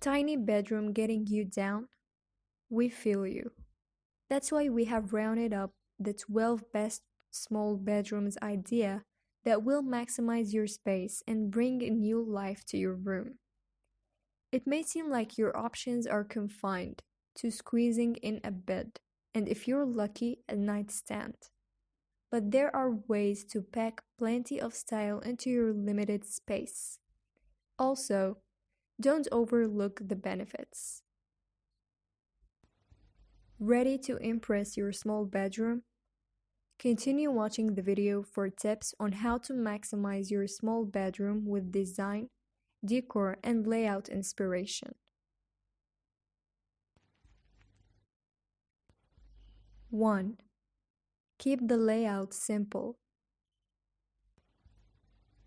Tiny bedroom getting you down? We feel you. That's why we have rounded up the 12 best small bedrooms idea that will maximize your space and bring a new life to your room. It may seem like your options are confined to squeezing in a bed, and if you're lucky, a nightstand. But there are ways to pack plenty of style into your limited space. Also, don't overlook the benefits. Ready to impress your small bedroom? Continue watching the video for tips on how to maximize your small bedroom with design, decor, and layout inspiration. 1. Keep the layout simple.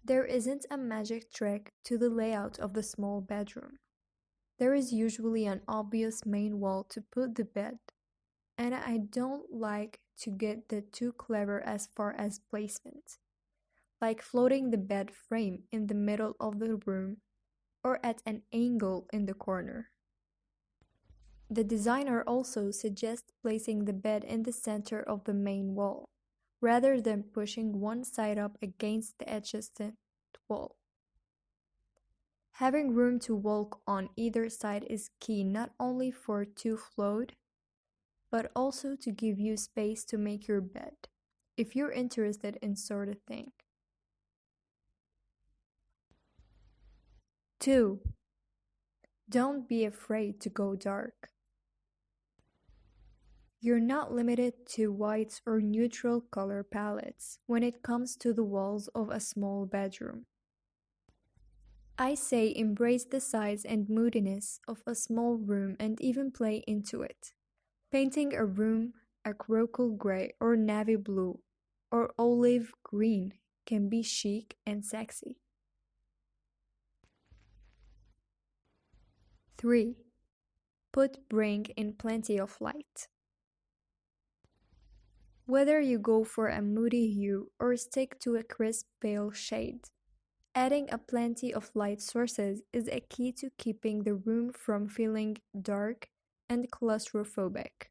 There isn't a magic trick to the layout of the small bedroom. There is usually an obvious main wall to put the bed, and I don't like to get too clever as far as placement, like floating the bed frame in the middle of the room or at an angle in the corner. The designer also suggests placing the bed in the center of the main wall, rather than pushing one side up against the adjacent wall. Having room to walk on either side is key not only for to float, but also to give you space to make your bed, if you're interested in sort of thing. 2. Don't be afraid to go dark. You're not limited to whites or neutral color palettes when it comes to the walls of a small bedroom. I say embrace the size and moodiness of a small room and even play into it. Painting a room a coral gray or navy blue or olive green can be chic and sexy. 3. Bring in plenty of light. Whether you go for a moody hue or stick to a crisp pale shade, adding a plenty of light sources is a key to keeping the room from feeling dark and claustrophobic.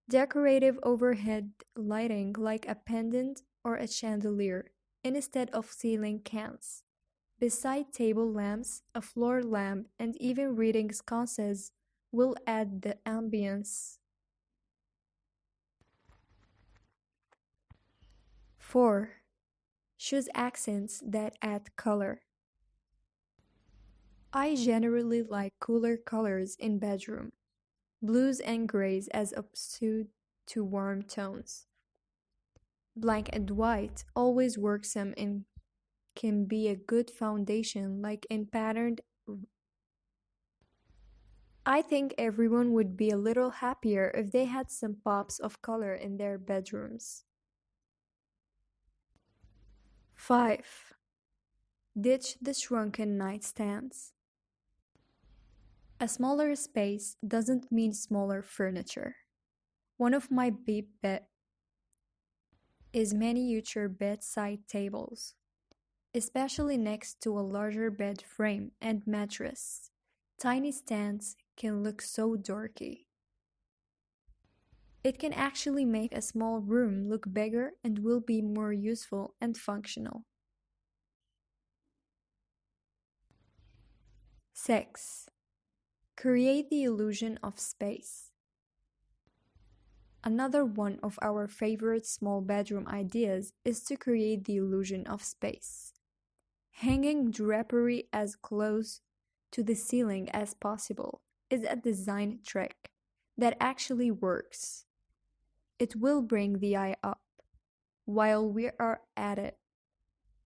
Decorative overhead lighting like a pendant or a chandelier instead of ceiling cans, beside table lamps, a floor lamp, and even reading sconces will add the ambience. 4. Choose accents that add color. I generally like cooler colors in bedroom, blues and grays as opposed to warm tones. Black and white always works some and can be a good foundation like in patterned. I think everyone would be a little happier if they had some pops of color in their bedrooms. 5. Ditch the shrunken nightstands. A smaller space doesn't mean smaller furniture. One of my big bet is miniature bedside tables, especially next to a larger bed frame and mattress. Tiny stands can look so dorky. It can actually make a small room look bigger and will be more useful and functional. 6. Create the illusion of space. Another one of our favorite small bedroom ideas is to create the illusion of space. Hanging drapery as close to the ceiling as possible is a design trick that actually works. It will bring the eye up. While we are at it,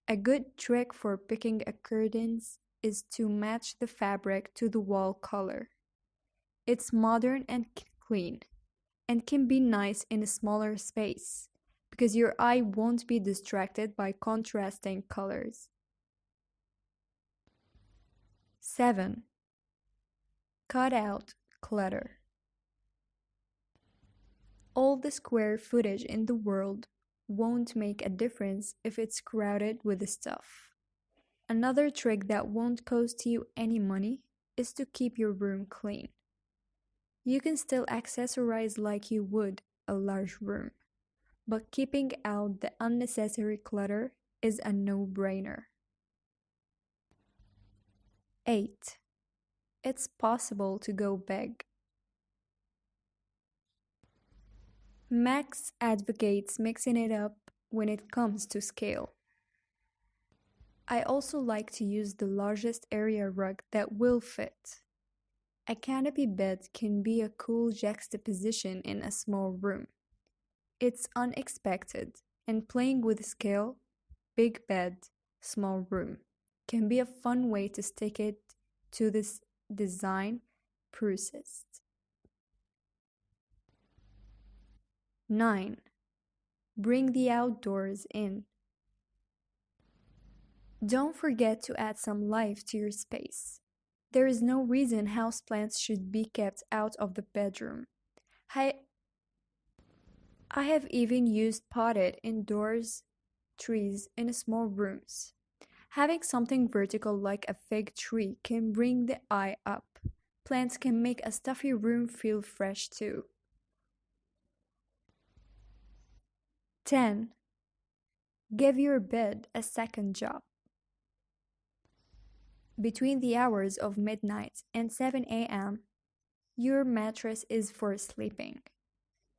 a good trick for picking a curtains is to match the fabric to the wall color. It's modern and clean, and can be nice in a smaller space, because your eye won't be distracted by contrasting colors. 7. Cut out clutter. All the square footage in the world won't make a difference if it's crowded with stuff. Another trick that won't cost you any money is to keep your room clean. You can still accessorize like you would a large room, but keeping out the unnecessary clutter is a no-brainer. 8. It's possible to go big. Max advocates mixing it up when it comes to scale. I also like to use the largest area rug that will fit. A canopy bed can be a cool juxtaposition in a small room. It's unexpected, and playing with scale, big bed, small room, can be a fun way to stick it to this design process. 9. Bring the outdoors in. Don't forget to add some life to your space. There is no reason houseplants should be kept out of the bedroom. I have even used potted indoors trees in small rooms. Having something vertical like a fig tree can bring the eye up. Plants can make a stuffy room feel fresh too. 10. Give your bed a second job. Between the hours of midnight and 7 a.m., your mattress is for sleeping.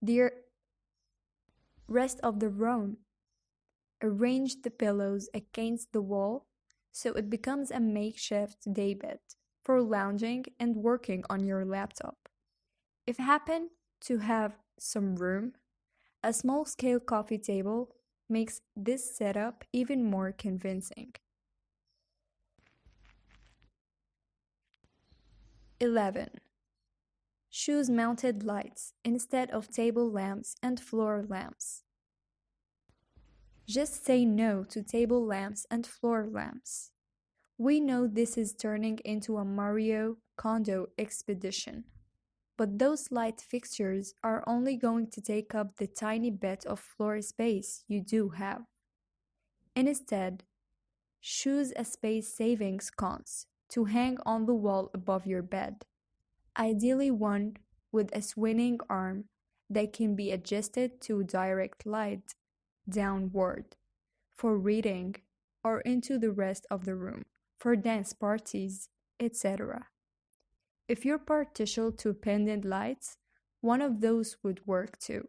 The rest of the room, arrange the pillows against the wall so it becomes a makeshift daybed for lounging and working on your laptop. If you happen to have some room, a small-scale coffee table makes this setup even more convincing. 11. Choose mounted lights instead of table lamps and floor lamps. Just say no to table lamps and floor lamps. We know this is turning into a Mario Kondo expedition, but those light fixtures are only going to take up the tiny bit of floor space you do have. Instead, choose a space-saving sconce to hang on the wall above your bed, ideally one with a swinging arm that can be adjusted to direct light downward for reading or into the rest of the room for dance parties, etc. If you're partial to pendant lights, one of those would work too.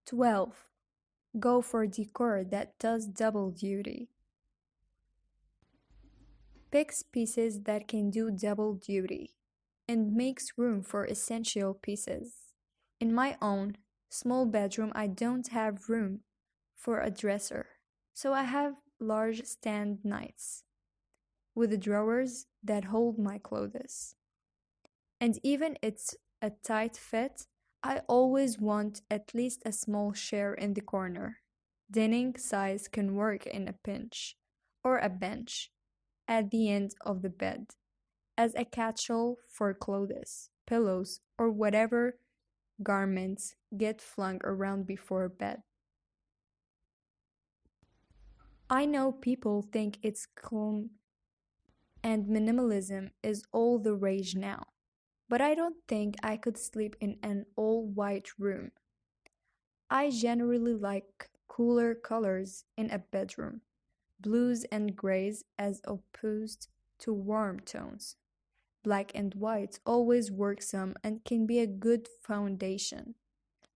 12. Go for decor that does double duty. Pick pieces that can do double duty and makes room for essential pieces. In my own small bedroom, I don't have room for a dresser, so I have large stand knights with drawers that hold my clothes. And even it's a tight fit, I always want at least a small chair in the corner. Dining size can work in a pinch, or a bench at the end of the bed, as a catch-all for clothes, pillows, or whatever garments get flung around before bed. I know people think it's calm and minimalism is all the rage now, but I don't think I could sleep in an all-white room. I generally like cooler colors in a bedroom, blues and grays as opposed to warm tones. Black and white always work some and can be a good foundation,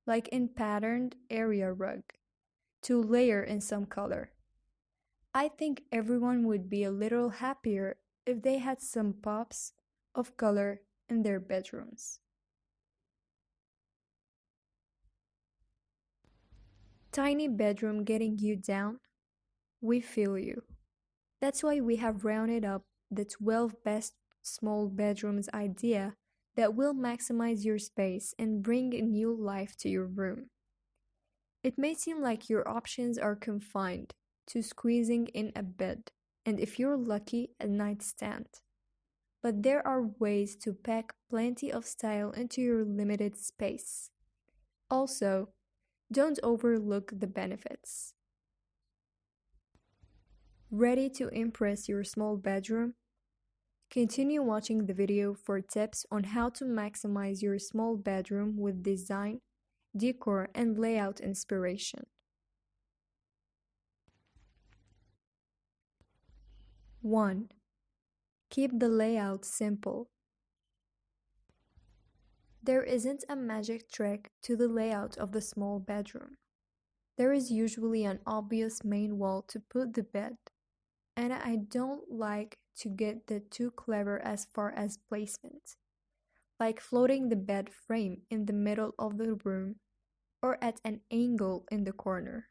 like in patterned area rug, to layer in some color. I think everyone would be a little happier if they had some pops of color in their bedrooms. Tiny bedroom getting you down? We feel you. That's why we have rounded up the 12 best small bedrooms idea that will maximize your space and bring a new life to your room. It may seem like your options are confined to squeezing in a bed, and if you're lucky, a nightstand. But there are ways to pack plenty of style into your limited space. Also, don't overlook the benefits. Ready to impress your small bedroom? Continue watching the video for tips on how to maximize your small bedroom with design, decor, and layout inspiration. 1. Keep the layout simple. There isn't a magic trick to the layout of the small bedroom. There is usually an obvious main wall to put the bed, and I don't like to get too clever as far as placement, like floating the bed frame in the middle of the room or at an angle in the corner.